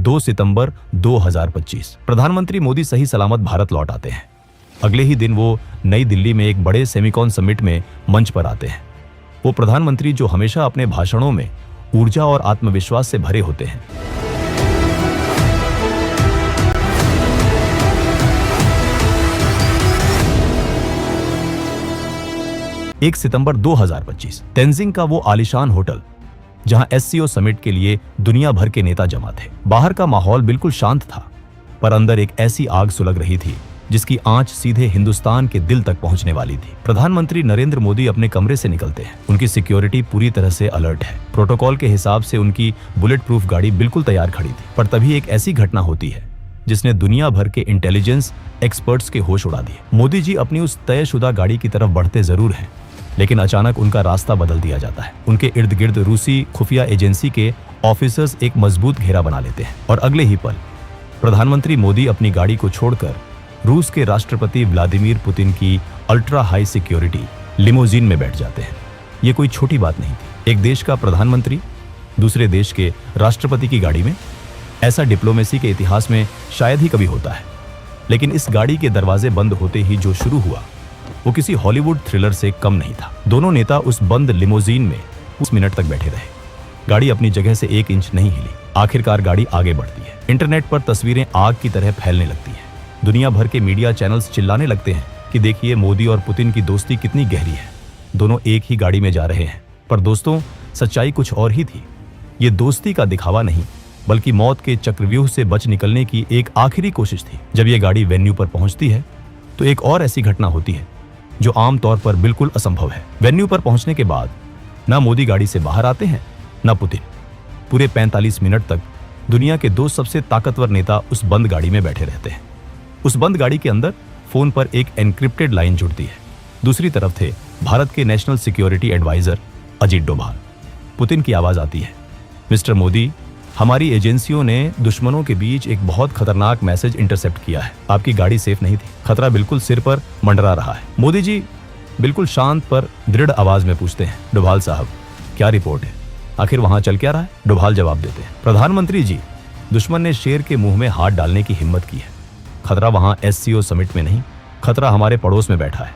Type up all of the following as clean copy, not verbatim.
2 सितंबर 2025 प्रधानमंत्री मोदी सही सलामत भारत लौट आते हैं। अगले ही दिन वो नई दिल्ली में एक बड़े सेमिकॉन समिट में मंच पर आते हैं। वो प्रधानमंत्री जो हमेशा अपने भाषणों में ऊर्जा और आत्मविश्वास से भरे होते हैं। 1 सितंबर 2025 तेंजिंग का वो आलीशान होटल जहां एससीओ समिट के लिए दुनिया भर के नेता जमा थे। बाहर का माहौल बिल्कुल शांत था, पर अंदर एक ऐसी आग सुलग रही थी जिसकी आंच सीधे हिंदुस्तान के दिल तक पहुंचने वाली थी। प्रधानमंत्री नरेंद्र मोदी अपने कमरे से निकलते हैं। उनकी सिक्योरिटी पूरी तरह से अलर्ट है। प्रोटोकॉल के हिसाब से उनकी बुलेट प्रूफ गाड़ी बिल्कुल तैयार खड़ी थी। पर तभी एक ऐसी घटना होती है जिसने दुनिया भर के इंटेलिजेंस एक्सपर्ट्स के होश उड़ा दिए। मोदी जी अपनी उस तयशुदा गाड़ी की तरफ बढ़ते जरूर हैं, लेकिन अचानक उनका रास्ता बदल दिया जाता है। उनके इर्द गिर्द रूसी खुफिया एजेंसी के ऑफिसर्स एक मजबूत घेरा बना लेते हैं और अगले ही पल प्रधानमंत्री मोदी अपनी गाड़ी को छोड़कर रूस के राष्ट्रपति व्लादिमीर पुतिन की अल्ट्रा हाई सिक्योरिटी लिमोजीन में बैठ जाते हैं। ये कोई छोटी बात नहीं थी। एक देश का प्रधानमंत्री दूसरे देश के राष्ट्रपति की गाड़ी में, ऐसा डिप्लोमेसी के इतिहास में शायद ही कभी होता है। लेकिन इस गाड़ी के दरवाजे बंद होते ही जो शुरू हुआ वो किसी हॉलीवुड थ्रिलर से कम नहीं था। दोनों नेता उस बंद लिमोजीन में कुछ मिनट तक बैठे रहे। गाड़ी अपनी जगह से 1 इंच नहीं हिली। आखिरकार गाड़ी आगे बढ़ती है। इंटरनेट पर तस्वीरें आग की तरह फैलने लगती हैं। दुनिया भर के मीडिया चैनल्स चिल्लाने लगते हैं कि देखिए मोदी और पुतिन की दोस्ती कितनी गहरी है। दोनों एक ही गाड़ी में जा रहे हैं। पर दोस्तों, सच्चाई कुछ और ही थी। ये दोस्ती का दिखावा नहीं, बल्कि मौत के चक्रव्यूह से बच निकलने की एक आखिरी कोशिश थी। जब ये गाड़ी वेन्यू पर पहुंचती है तो एक और ऐसी घटना होती है जो आमतौर पर बिल्कुल असंभव है। वेन्यू पर पहुंचने के बाद ना मोदी गाड़ी से बाहर आते हैं ना पुतिन। पूरे 45 मिनट तक दुनिया के 2 सबसे ताकतवर नेता उस बंद गाड़ी में बैठे रहते हैं। उस बंद गाड़ी के अंदर फोन पर एक एनक्रिप्टेड लाइन जुड़ती है। दूसरी तरफ थे भारत के national security adviser Ajit Doval. Putin की आवाज आती है, मिस्टर मोदी, हमारी एजेंसियों ने दुश्मनों के बीच एक बहुत खतरनाक मैसेज इंटरसेप्ट किया है। आपकी गाड़ी सेफ नहीं थी। खतरा बिल्कुल सिर पर मंडरा रहा है। मोदी जी बिल्कुल शांत पर दृढ़ आवाज में पूछते हैं, डोभाल साहब, क्या रिपोर्ट है? आखिर वहां चल क्या रहा है? डोभाल जवाब देते हैं, प्रधानमंत्री जी, दुश्मन ने शेर के मुंह में हाथ डालने की हिम्मत की है। खतरा वहां एससीओ समिट में नहीं, खतरा हमारे पड़ोस में बैठा है।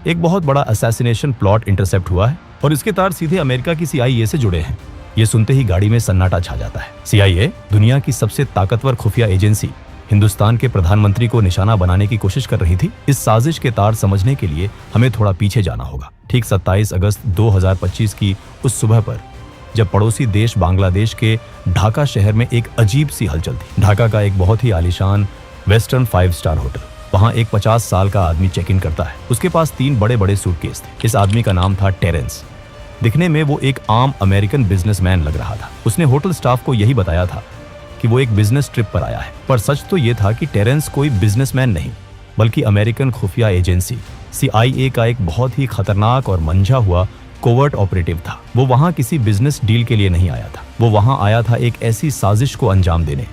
एक बहुत बड़ा असैसिनेशन प्लॉट इंटरसेप्ट हुआ है और इसके तार सीधे अमेरिका की CIA से जुड़े हैं। ये सुनते ही गाड़ी में सन्नाटा छा जाता है। CIA, दुनिया की सबसे ताकतवर खुफिया एजेंसी, हिंदुस्तान के प्रधानमंत्री को निशाना बनाने की कोशिश कर रही थी। इस साजिश के तार समझने के लिए हमें थोड़ा पीछे जाना होगा। ठीक 27 अगस्त 2025 की उस सुबह पर, जब पड़ोसी देश बांग्लादेश के ढाका शहर में एक अजीब सी हलचल थी। ढाका का एक बहुत ही आलीशान वेस्टर्न 5 स्टार होटल। वहां एक 50 साल का आदमी चेक इन करता है। उसके पास 3 बड़े बड़े सूटकेस थे। इस आदमी का नाम था टेरेंस। दिखने में वो एक आम अमेरिकन बिजनेसमैन लग रहा था। उसने होटल स्टाफ को यही बताया था कि वो एक बिजनेस ट्रिप पर आया है। पर सच तो ये था कि टेरेंस कोई बिजनेसमैन नहीं, बल्कि अमेरिकन खुफिया एजेंसी CIA का एक बहुत ही खतरनाक और मंझा हुआ कोवर्ट ऑपरेटिव था। वो वहां किसी बिजनेस डील के लिए नहीं आया था। वो वहां आया था एक ऐसी साजिश को अंजाम देने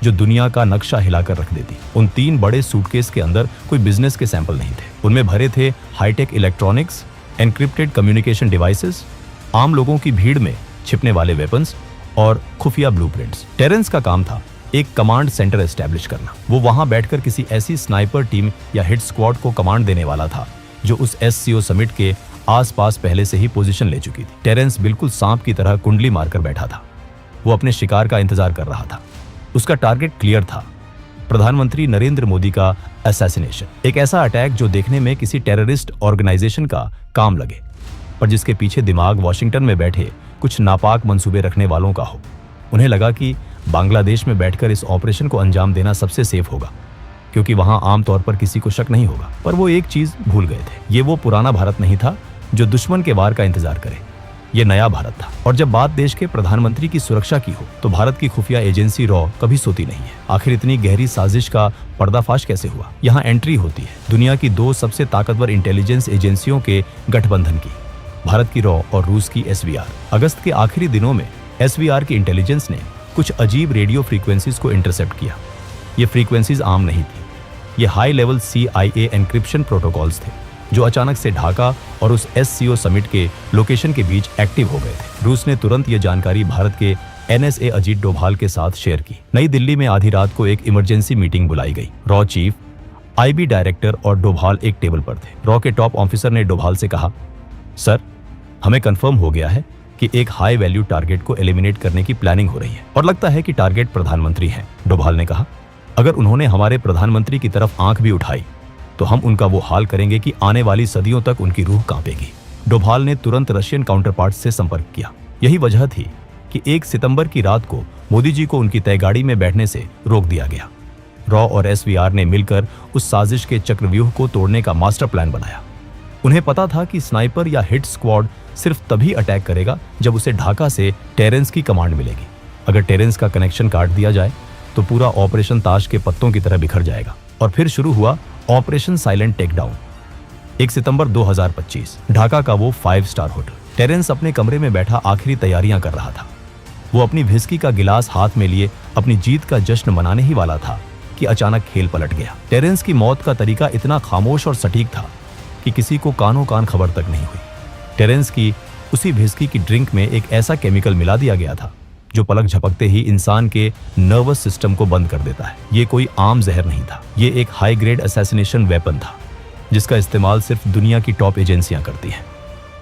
जो दुनिया का नक्शा हिलाकर रख देती। उन 3 बड़े सूटकेस के अंदर कोई बिजनेस के सैंपल नहीं थे। उनमें भरे थे high tech electronics, encrypted communication devices, आम लोगों की भीड़ में छिपने वाले वेपन्स और खुफिया ब्लूप्रिंट्स। टेरेंस का काम था एक कमांड सेंटर एस्टैब्लिश करना। वो वहां बैठकर किसी ऐसी स्नाइपर टीम या हिट स्क्वाड को कमांड देने वाला था जो उस SCO समिट के आसपास पहले से ही पोजीशन ले चुकी थी। टेरेंस बिल्कुल सांप की तरह कुंडली मारकर बैठा था। वो अपने शिकार का इंतजार कर रहा था। उसका टारगेट क्लियर था, प्रधानमंत्री नरेंद्र मोदी का असैसिनेशन। एक ऐसा अटैक जो देखने में किसी टेररिस्ट ऑर्गेनाइजेशन का काम लगे, पर जिसके पीछे दिमाग वॉशिंगटन में बैठे कुछ नापाक मंसूबे रखने वालों का हो। उन्हें लगा कि बांग्लादेश में बैठकर इस ऑपरेशन को अंजाम देना सबसे सेफ होगा, क्योंकि वहां आमतौर पर किसी को शक नहीं होगा। पर वो एक चीज भूल गए थे, ये वो पुराना भारत नहीं था जो दुश्मन के वार का इंतजार करे। ये नया भारत था। और जब बात देश के प्रधानमंत्री की सुरक्षा की हो तो भारत की खुफिया एजेंसी रॉ कभी सोती नहीं है। आखिर इतनी गहरी साजिश का पर्दाफाश कैसे हुआ? यहाँ एंट्री होती है दुनिया की 2 सबसे ताकतवर इंटेलिजेंस एजेंसियों के गठबंधन की, भारत की रॉ और रूस की SVR। अगस्त के आखिरी दिनों में SVR की इंटेलिजेंस ने कुछ अजीब रेडियो फ्रीक्वेंसीज को इंटरसेप्ट किया। ये फ्रीक्वेंसीज आम नहीं थी। ये high level CIA encryption protocols थे जो अचानक से ढाका और उस SCO समिट के लोकेशन के बीच एक्टिव हो गए थे। रूस ने तुरंत ये जानकारी भारत के NSA अजीत डोभाल के साथ शेयर की। नई दिल्ली में आधी रात को एक इमरजेंसी मीटिंग बुलाई गई। रॉ चीफ, IB डायरेक्टर और डोभाल एक टेबल पर थे। रॉ के टॉप ऑफिसर ने डोभाल से कहा, सर, हमें कंफर्म हो गया है कि एक हाई वैल्यू टारगेट को एलिमिनेट करने की प्लानिंग हो रही है और लगता है कि टारगेट प्रधानमंत्री हैं। डोभाल ने कहा, अगर उन्होंने हमारे प्रधानमंत्री की तरफ आंख भी उठाई तो हम उनका वो हाल करेंगे कि आने वाली सदियों तक उनकी रूह कांपेगी। डोभाल ने तुरंत रशियन काउंटरपार्ट से संपर्क किया। यही वजह थी कि 1 सितंबर की रात को मोदी जी को उनकी तय गाड़ी में बैठने से रोक दिया गया। रॉ और SVR ने मिलकर उस साजिश के चक्रव्यूह को तोड़ने का मास्टर प्लान बनाया। उन्हें पता था कि स्नाइपर या हिट स्क्वाड सिर्फ तभी अटैक करेगा जब उसे ढाका से टेरेंस की कमांड मिलेगी। अगर टेरेंस का कनेक्शन काट दिया जाए तो पूरा ऑपरेशन ताश के पत्तों की तरह बिखर जाएगा। और फिर शुरू हुआ ऑपरेशन साइलेंट टेकडाउन। 1 सितंबर 2025, ढाका का वो 5 स्टार होटल। टेरेंस अपने कमरे में बैठा आखिरी तैयारियां कर रहा था। वो अपनी व्हिस्की का गिलास हाथ में लिए अपनी जीत का जश्न मनाने ही वाला था कि अचानक खेल पलट गया। टेरेंस की मौत का तरीका इतना खामोश और सटीक था कि किसी को कानों कान खबर तक नहीं हुई। टेरेंस की उसी व्हिस्की की ड्रिंक में एक ऐसा केमिकल मिला दिया गया था जो पलक झपकते ही इंसान के नर्वस सिस्टम को बंद कर देता है। ये कोई आम जहर नहीं था, ये एक हाई ग्रेड असैसिनेशन वेपन था जिसका इस्तेमाल सिर्फ दुनिया की टॉप एजेंसियां करती हैं।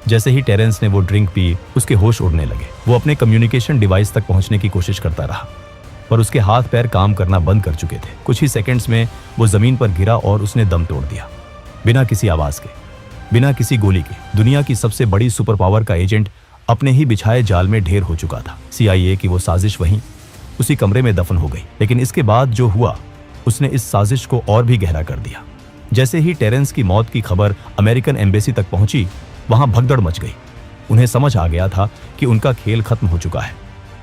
जैसे ही टेरेंस ने वो ड्रिंक पी, उसके होश उड़ने लगे। वो अपने कम्युनिकेशन डिवाइस तक पहुंचने की कोशिश करता रहा, पर उसके हाथ पैर काम करना बंद कर चुके थे। कुछ ही सेकंड्स में वो जमीन पर गिरा और उसने दम तोड़ दिया, बिना किसी आवाज के, बिना किसी गोली के। दुनिया की सबसे बड़ी सुपर पावर का एजेंट अपने ही बिछाए जाल में ढेर हो चुका था। CIA की वो साजिश वहीं उसी कमरे में दफन हो गई। लेकिन इसके बाद जो हुआ, उसने इस साजिश को और भी गहरा कर दिया। जैसे ही टेरेंस की मौत की खबर अमेरिकन एम्बेसी तक पहुंची, वहां भगदड़ मच गई। उन्हें समझ आ गया था कि उनका खेल खत्म हो चुका है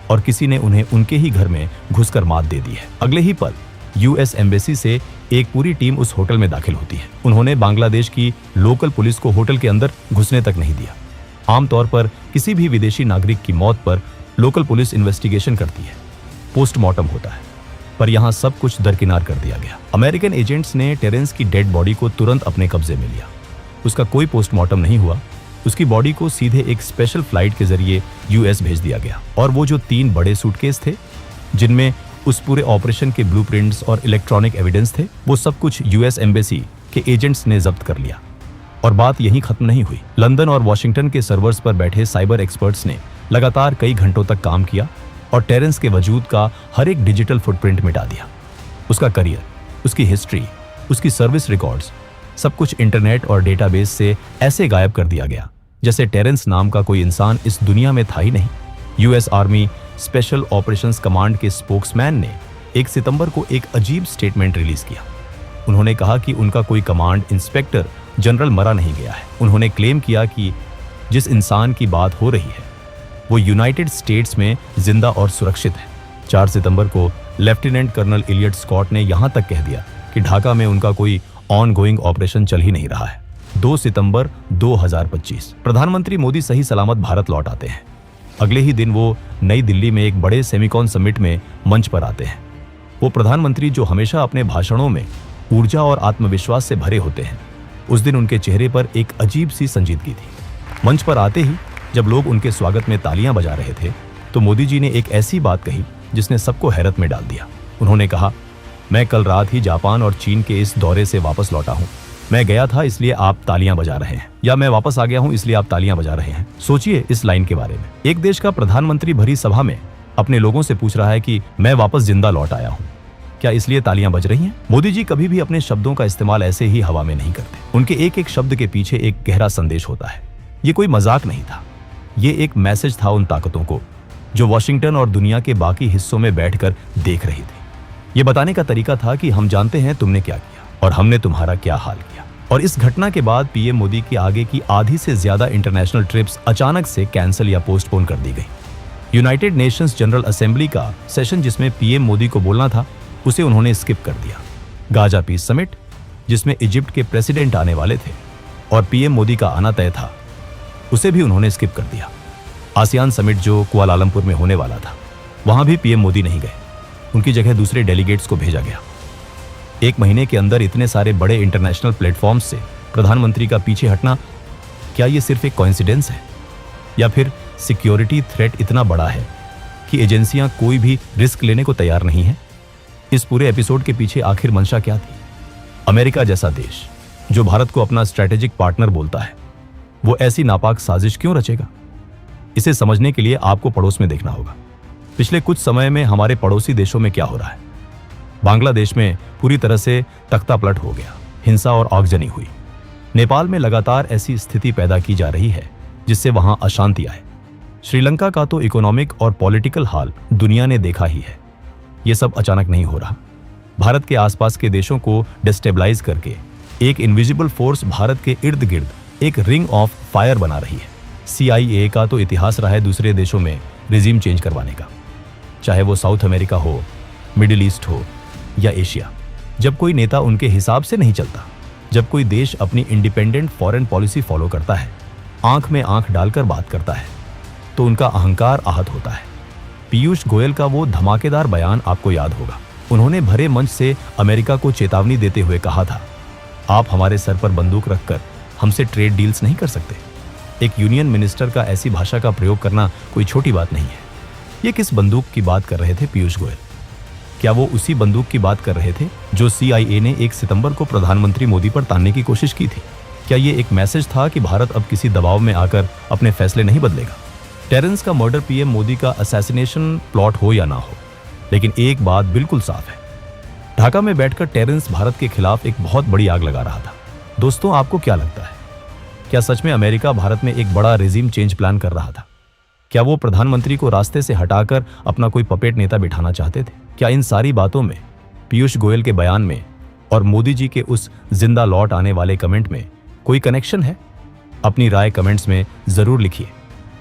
और किसी ने उन्हें उनके ही घर में घुसकर मात दे दी है। अगले ही पल US एम्बेसी से एक पूरी टीम उस होटल में दाखिल होती है। उन्होंने बांग्लादेश की लोकल पुलिस को होटल के अंदर घुसने तक नहीं दिया। आमतौर पर किसी भी विदेशी नागरिक की मौत पर लोकल पुलिस इन्वेस्टिगेशन करती है, पोस्टमार्टम होता है, पर यहां सब कुछ दरकिनार कर दिया गया। अमेरिकन एजेंट्स ने टेरेंस की डेड बॉडी को तुरंत अपने कब्जे में लिया। उसका कोई पोस्टमार्टम नहीं हुआ। उसकी बॉडी को सीधे एक स्पेशल फ्लाइट के जरिए US भेज दिया गया। और वो जो 3 बड़े सूटकेस थे जिनमें उस पूरे ऑपरेशन के ब्लूप्रिंट्स और इलेक्ट्रॉनिक एविडेंस थे, वो सब कुछ US एम्बेसी के एजेंट्स ने जब्त कर लिया। और बात यहीं खत्म नहीं हुई। लंदन और वॉशिंगटन के सर्वर्स पर बैठे साइबर एक्सपर्ट्स ने लगातार कई घंटों तक काम किया और टेरेंस के वजूद का हर एक डिजिटल फुटप्रिंट मिटा दिया। उसका करियर, उसकी हिस्ट्री, उसकी सर्विस रिकॉर्ड्स, सब कुछ इंटरनेट और डेटाबेस से ऐसे गायब कर दिया गया जैसे टेरेंस नाम का कोई इंसान इस दुनिया में था ही नहीं। US army special operations command के स्पोक्समैन ने 1 सितंबर को एक अजीब स्टेटमेंट रिलीज किया। उन्होंने कहा कि उनका कोई कमांड इंस्पेक्टर जनरल मरा नहीं गया है। उन्होंने क्लेम किया कि जिस इंसान की बात हो रही है वो यूनाइटेड स्टेट्स में जिंदा और सुरक्षित है। 4 सितंबर को लेफ्टिनेंट कर्नल इलियट स्कॉट ने यहां तक कह दिया कि ढाका में उनका कोई ऑनगोइंग ऑपरेशन चल ही नहीं रहा है। 2 सितंबर 2025, प्रधानमंत्री मोदी सही सलामत भारत लौट आते हैं। अगले ही दिन वो नई दिल्ली में एक बड़े सेमिकॉन समिट में मंच पर आते हैं। वो प्रधानमंत्री जो हमेशा अपने भाषणों में ऊर्जा और आत्मविश्वास से भरे होते हैं, उस दिन उनके चेहरे पर एक अजीब सी संजीदगी थी। मंच पर आते ही जब लोग उनके स्वागत में तालियां बजा रहे थे तो मोदी जी ने एक ऐसी बात कही जिसने सबको हैरत में डाल दिया। उन्होंने कहा, मैं कल रात ही जापान और चीन के इस दौरे से वापस लौटा हूं। मैं गया था इसलिए आप तालियां बजा रहे हैं, या मैं वापस आ गया हूं इसलिए आप तालियां बजा रहे हैं। सोचिए इस लाइन के बारे में। एक देश का प्रधानमंत्री भरी सभा में अपने लोगों से पूछ रहा है कि मैं वापस जिंदा लौट आया हूं, क्या इसलिए तालियां बज रही हैं? मोदी जी कभी भी अपने शब्दों का इस्तेमाल ऐसे ही हवा में नहीं करते। उनके एक एक शब्द के पीछे एक गहरा संदेश होता है। ये कोई मजाक नहीं था, ये एक मैसेज था उन ताकतों को जो वॉशिंगटन और दुनिया के बाकी हिस्सों में बैठकर देख रही थी। ये बताने का तरीका था कि हम जानते हैं तुमने क्या किया और हमने तुम्हारा क्या हाल किया। और इस घटना के बाद PM मोदी की आगे की आधी से ज्यादा इंटरनेशनल ट्रिप्स अचानक से कैंसिल या पोस्टपोन कर दी गई। यूनाइटेड नेशंस जनरल असेंबली का सेशन जिसमें PM मोदी को बोलना था, उसे उन्होंने स्किप कर दिया। गाजा पीस समिट जिसमें इजिप्ट के प्रेसिडेंट आने वाले थे और PM मोदी का आना तय था, उसे भी उन्होंने स्किप कर दिया। आसियान समिट जो कुआलालंपुर में होने वाला था, वहां भी PM मोदी नहीं गए। उनकी जगह दूसरे डेलीगेट्स को भेजा गया। 1 महीने के अंदर इतने सारे बड़े इंटरनेशनल प्लेटफॉर्म्स से प्रधानमंत्री का पीछे हटना, क्या ये सिर्फ एक कोइंसिडेंस है या फिर सिक्योरिटी थ्रेट इतना बड़ा है कि एजेंसियां कोई भी रिस्क लेने को तैयार नहीं है? इस पूरे एपिसोड के पीछे आखिर मंशा क्या थी? अमेरिका जैसा देश जो भारत को अपना स्ट्रैटेजिक पार्टनर बोलता है, वो ऐसी नापाक साजिश क्यों रचेगा? इसे समझने के लिए आपको पड़ोस में देखना होगा। पिछले कुछ समय में हमारे पड़ोसी देशों में क्या हो रहा है। बांग्लादेश में पूरी तरह से तख्तापलट हो गया, हिंसा और आगजनी हुई। नेपाल में लगातार ऐसी स्थिति पैदा की जा रही है जिससे वहां अशांति आए। श्रीलंका का तो इकोनॉमिक और पॉलिटिकल हाल दुनिया ने देखा ही है। यह सब अचानक नहीं हो रहा। भारत के आसपास के देशों को डिस्टेबलाइज करके एक इनविजिबल फोर्स भारत के इर्द गिर्द एक रिंग ऑफ फायर बना रही है। CIA का तो इतिहास रहा है दूसरे देशों में रिजीम चेंज करवाने का, चाहे वो साउथ अमेरिका हो, मिडिल ईस्ट हो या एशिया। जब कोई नेता उनके हिसाब से नहीं चलता, जब कोई देश अपनी इंडिपेंडेंट फॉरेन पॉलिसी फॉलो करता है, आंख में आंख डालकर बात करता है, तो उनका अहंकार आहत होता है। पीयूष गोयल का वो धमाकेदार बयान आपको याद होगा। उन्होंने भरे मंच से अमेरिका को चेतावनी देते हुए कहा था, आप हमारे सर पर बंदूक रखकर हमसे ट्रेड डील्स नहीं कर सकते। एक यूनियन मिनिस्टर का ऐसी भाषा का प्रयोग करना कोई छोटी बात नहीं है। ये किस बंदूक की बात कर रहे थे पीयूष गोयल? क्या वो उसी बंदूक की बात कर रहे थे जो CIA ने 1 सितंबर को प्रधानमंत्री मोदी पर तानने की कोशिश की थी? क्या ये एक मैसेज था कि भारत अब किसी दबाव में आकर अपने फैसले नहीं बदलेगा? टेरेंस का मर्डर PM मोदी का असैसिनेशन प्लॉट हो या ना हो, लेकिन एक बात बिल्कुल साफ है, ढाका में बैठकर टेरेंस भारत के खिलाफ एक बहुत बड़ी आग लगा रहा था। दोस्तों, आपको क्या लगता है? क्या सच में अमेरिका भारत में एक बड़ा रेजिम चेंज प्लान कर रहा था? क्या वो प्रधानमंत्री को रास्ते से हटाकर अपना कोई पपेट नेता बिठाना चाहते थे? क्या इन सारी बातों में, पीयूष गोयल के बयान में और मोदी जी के उस जिंदा लौट आने वाले कमेंट में कोई कनेक्शन है? अपनी राय कमेंट्स में जरूर लिखिए,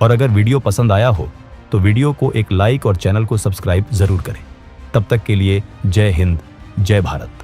और अगर वीडियो पसंद आया हो तो वीडियो को एक लाइक और चैनल को सब्सक्राइब जरूर करें। तब तक के लिए जय हिंद, जय भारत।